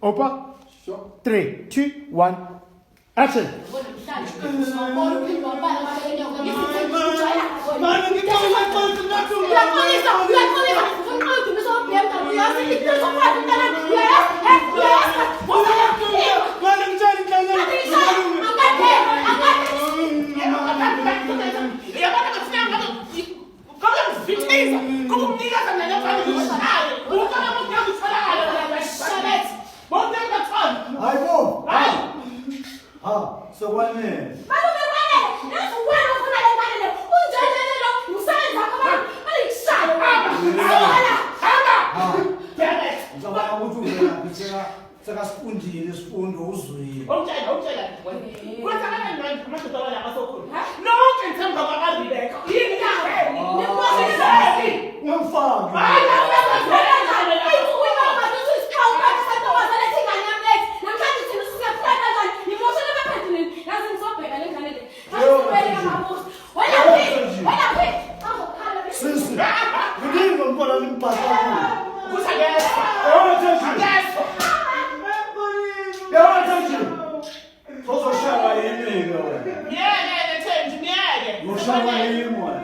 Opa. Sure. 3, 2, 1. Action. So what man? Sekasifundile isifundo uzwile. Sisi, ngidinga ngibona limpasa. Uzoshaya yini ke wena? Ushaya yini wena?